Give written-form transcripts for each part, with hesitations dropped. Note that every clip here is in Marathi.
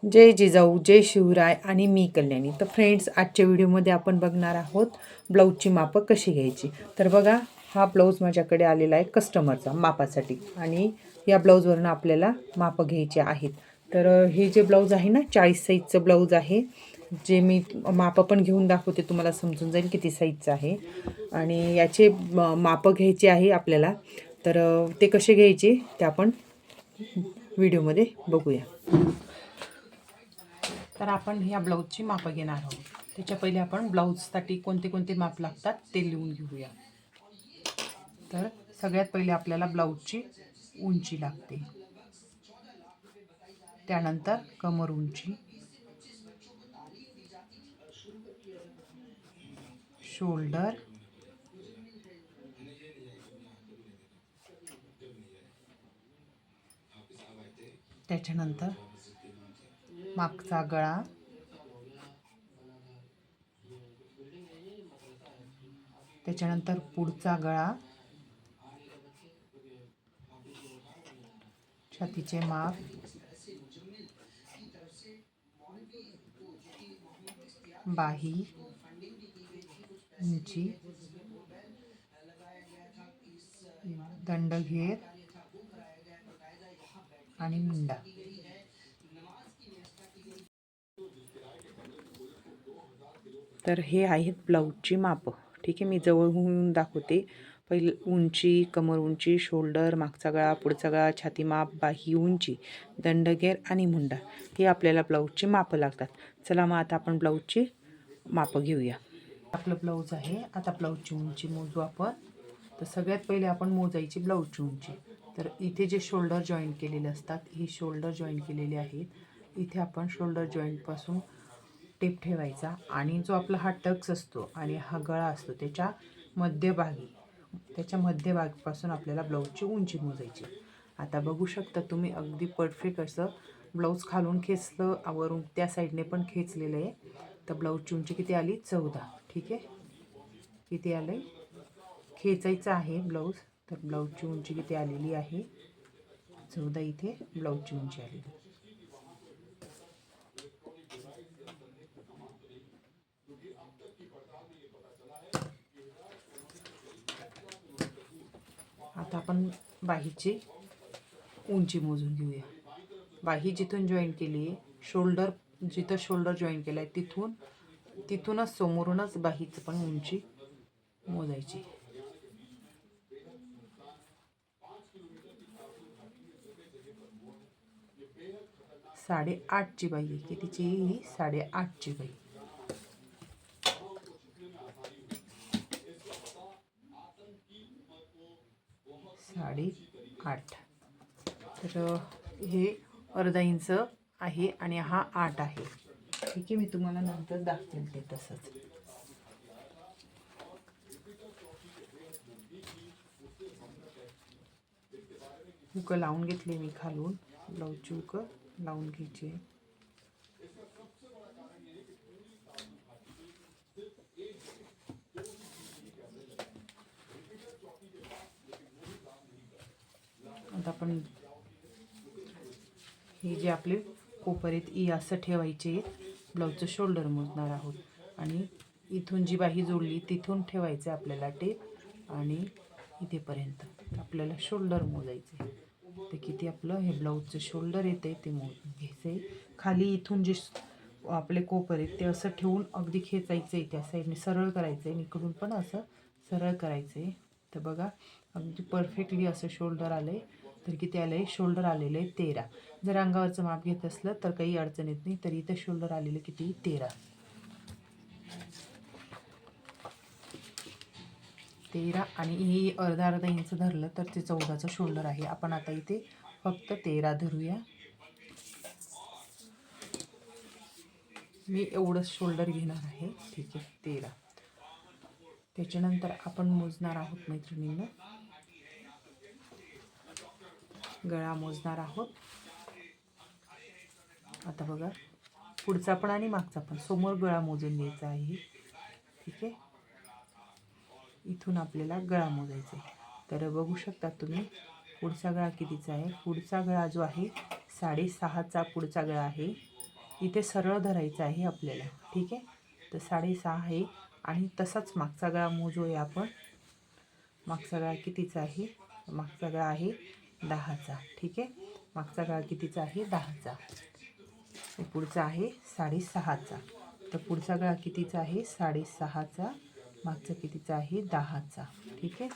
जय जिजाऊ, जय शिवराय आणि मी कल्याणी. तर फ्रेंड्स, आजच्या व्हिडिओमध्ये आपण बघणार आहोत ब्लाऊजची मापं कशी घ्यायची. तर बघा, हा ब्लाऊज माझ्याकडे आलेला आहे कस्टमरचा मापासाठी आणि या ब्लाऊजवरून आपल्याला मापं घ्यायची आहेत. तर हे जे ब्लाऊज आहे ना, 40 साईजचं ब्लाऊज आहे, जे मी मापं पण घेऊन दाखवते, तुम्हाला समजून जाईल किती साईजचं आहे. आणि याचे मापं घ्यायचे आहे आपल्याला. तर ते कसे घ्यायचे ते आपण व्हिडिओमध्ये बघूया. तर आपण ह्या ब्लाऊजची मापं घेणार आहोत. त्याच्या पहिले आपण ब्लाऊजसाठी कोणते कोणते माप लागतात ते लिहून घेऊया. तर सगळ्यात पहिले आपल्याला ब्लाऊजची उंची लागते, त्यानंतर कमर उंची, शोल्डर, त्याच्यानंतर मागचा गळा, त्याच्यानंतर पुढचा गळा, छातीचे माप, बाही, उंची, दंडघेर आणि मुंडा. तर हे आहेत ब्लाऊजची मापं. ठीक आहे, मी जवळून दाखवते. पहिले उंची, कमर उंची, शोल्डर, मागचा गळा, पुढचा गळा, छाती माप, बाही उंची, दंडघेर आणि मुंडा. हे आपल्याला ब्लाऊजची मापं लागतात. चला मग आता आपण ब्लाऊजची मापं घेऊया. आपलं ब्लाऊज आहे. आता ब्लाऊजची उंची मोजू आपण. तर सगळ्यात पहिले आपण मोजायची ब्लाऊजची उंची. तर इथे जे शोल्डर जॉईन केलेले असतात, हे शोल्डर जॉईन केलेले आहेत. इथे आपण शोल्डर जॉईंटपासून टेप ठेवायचा आणि जो आपला हा टक्स असतो आणि हा गळा असतो त्याच्या मध्यभागीपासून आपल्याला ब्लाऊजची उंची मोजायची. आता बघू शकता तुम्ही, अगदी परफेक्ट असं ब्लाऊज खालून खेचलं, वरून त्या साईडने पण खेचलेलं आहे. तर ब्लाऊजची उंची किती आली? 14. ठीक आहे, किती आलं? खेचायचं आहे ब्लाऊज. तर ब्लाऊजची उंची किती आलेली आहे? 14. इथे ब्लाऊजची उंची आलेली. आता आपण बाहीची उंची मोजून घेऊया. बाही जिथून जॉईन केली आहे, शोल्डर जिथं शोल्डर जॉईन केलं आहे तिथूनच समोरूनच बाहीचं पण उंची मोजायची. 8.5ची बाही आहे. कितीची ही? 8.5ची बाही. साडे 8. तर हे अर्धा इंच आहे आणि हा 8 आहे. ठीक आहे, मी तुम्हाला नंतर दाखवेल ते तसंच. हुक लावून घेतली मी खालून. ब्लाऊजची हुक लावून घ्यायची. आता आपण हे जे आपले कोपर आहेत ई असं ठेवायचे. ब्लाऊजचं शोल्डर मोजणार आहोत आणि इथून जी बाही जोडली तिथून ठेवायचं आपल्याला टेप आणि इथेपर्यंत आपल्याला शोल्डर मोजायचे. ते किती आपलं हे ब्लाऊजचं शोल्डर येते ते मोजून घ्यायचं. खाली इथून जे आपले कोपर आहेत ते असं ठेवून अगदी खेचायचं आहे, त्या साईडने सरळ करायचं आहे, इकडून पण असं सरळ करायचं आहे. तर बघा, अगदी परफेक्टली असं शोल्डर आलं आहे. तर किती आलं आहे? शोल्डर आलेलं आहे 13. जर अंगावरचं माप घेत असलं तर काही अडचण येत नाही. तर इथं शोल्डर आलेलं किती? 13 आणि ही अर्धा इंच धरलं तर ते 14चं शोल्डर आहे. आपण आता इथे फक्त 13 धरूया. मी एवढंच शोल्डर घेणार आहे. ठीक आहे, 13. त्याच्यानंतर आपण मोजणार आहोत मैत्रिणींना, गळा मोजणार आहोत. आता बघा, पुढचा पण आणि मागचा पण समोर गळा मोजून घ्यायचा आहे. ठीक आहे, इथून आपल्याला गळा मोजायचा आहे. तर बघू शकता तुम्ही, पुढचा गळा कितीचा आहे? पुढचा गळा जो आहे 6.5चा पुढचा गळा आहे. इथे सरळ धरायचं आहे आपल्याला, ठीक आहे. तर 6.5 आहे आणि तसाच मागचा गळा मोजूया आपण. मागचा गळा कितीचा आहे? मागचा गळा आहे 10चा, ठीक आहे. मागचा गळा कितीचा आहे? 10चा. पुढचा आहे 6.5चा. तर पुढचा गळा कितीचा आहे? 6.5चा. मागचा कितीचा आहे? 10चा, ठीक आहे.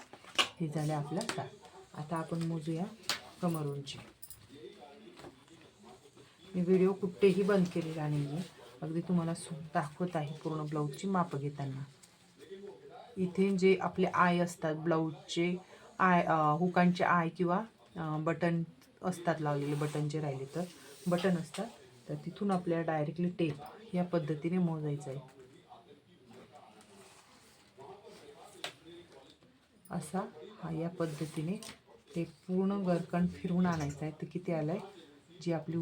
हे झाले आपल्या 7. आता आपण मोजूया कमर उंची. मी व्हिडिओ कुठेही बंद केलेला नाही आहे, अगदी तुम्हाला दाखवत आहे पूर्ण ब्लाऊजची मापं घेताना. इथे जे आपले आय असतात ब्लाऊजचे, हुकांचे आय किंवा बटन असतात लावलेले, बटन जे राहिले तर बटन असतात, तर तिथून आपल्याला डायरेक्टली टेप या पद्धतीने मोजायचं आहे. असा हा या पद्धतीने ते पूर्ण गरकण फिरवून आणायचं आहे. तर किती आलं आहे? जी आपली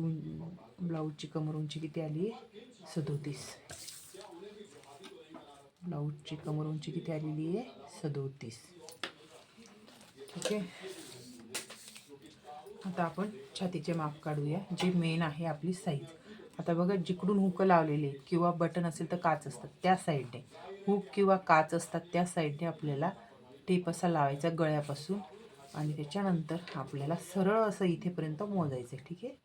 ब्लाऊजची कमर उंची किती आली आहे? 37. ब्लाऊजची कमर उंची किती आलेली आहे? 37, ठीक आहे. आता आपण छातीचे माप काढूया, जे मेन आहे आपली साईज. आता बघा, जिकडून हुक लावलेले किंवा बटन असेल तर काच असतात त्या साईडने, हुक किंवा काच असतात त्या साईडने आपल्याला टेप असा लावायचा गळ्यापासून आणि त्याच्यानंतर आपल्याला सरळ असं इथेपर्यंत मोजायचं आहे, ठीक आहे.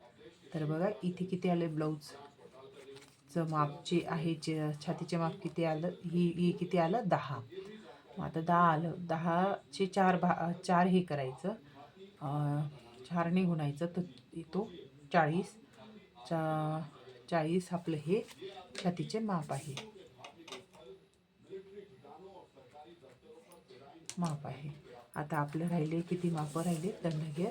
तर बघा इथे किती आले ब्लाऊजचं माप जे आहे, जे छातीचे माप किती आलं, ही किती आलं? 10. आता 10 आलं. 10चे 4 हे करायचं, 4ने गुणायचं, तर तो 40. 40 आपलं हे छातीचे माप आहे. आता आपलं राहिले किती मापं राहिले? दंडघेर.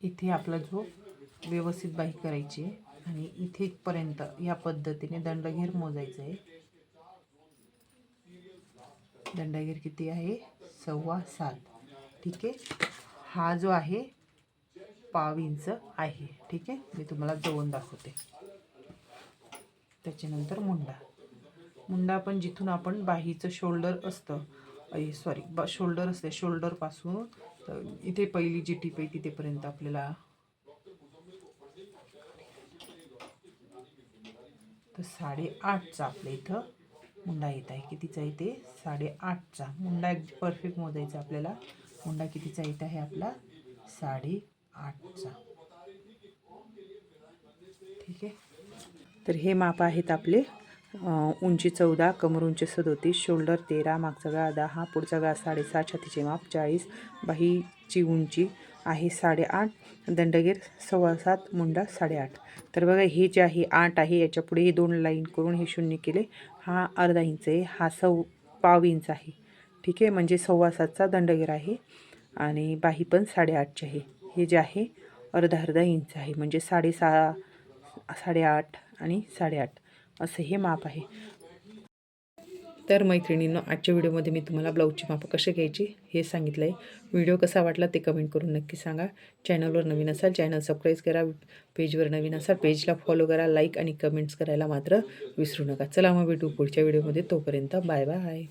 इथे आपला जो व्यवस्थित बाही करायची आणि इथेपर्यंत या पद्धतीने दंडघेर मोजायचं आहे. दंडघेर किती आहे? 7.25, ठीक आहे. हा जो आहे 1/2 इंच आहे, ठीक आहे. मी तुम्हाला जवळून दाखवते. त्याच्यानंतर मुंडा पण जिथून आपण बाहीचं शोल्डर असतं, शोल्डर असते, शोल्डरपासून इथे पहिली जी टीप आहे तिथेपर्यंत आपल्याला, तर 8.5चा आपल्या इथं मुंडा येत आहे. कितीचा इथे? 8.5चा मुंडा. एक परफेक्ट मोजायचा आपल्याला. मुंडा कितीचा येत आहे आपला? 8.5चा, ठीक आहे. तर हे माप आहेत आपले. उंची 14, कमर उंची 37, शोल्डर 13, मागचा गळा 10, पुढचा गळा 6.5, छातीचे माप 40, बाहीची उंची आहे 8.5, दंडगेर 7.25, मुंडा 8.5. तर बघा, हे जे आहे 8 आहे, याच्या पुढे हे 2 लाईन करून हे 0 केले. हा अर्धा इंच आहे, हा 1/4 इंच आहे, ठीक आहे. म्हणजे 7.25चा दंडगेर आहे आणि बाही पण 8.5ची आहे. हे जे आहे अर्धा इंच आहे, म्हणजे 6.5, 8.5 आणि 8.5 असं हे माप आहे. तर मैत्रिणींनो, आजच्या व्हिडिओमध्ये मी तुम्हाला ब्लाऊजची मापं कसे घ्यायची हे सांगितलं आहे. व्हिडिओ कसा वाटला ते कमेंट करून नक्की सांगा. चॅनलवर नवीन असाल चॅनल सबस्क्राईब करा, पेजवर नवीन असाल पेजला फॉलो करा, लाईक आणि कमेंट्स करायला मात्र विसरू नका. चला मग भेटू पुढच्या व्हिडिओमध्ये. तोपर्यंत बाय बाय.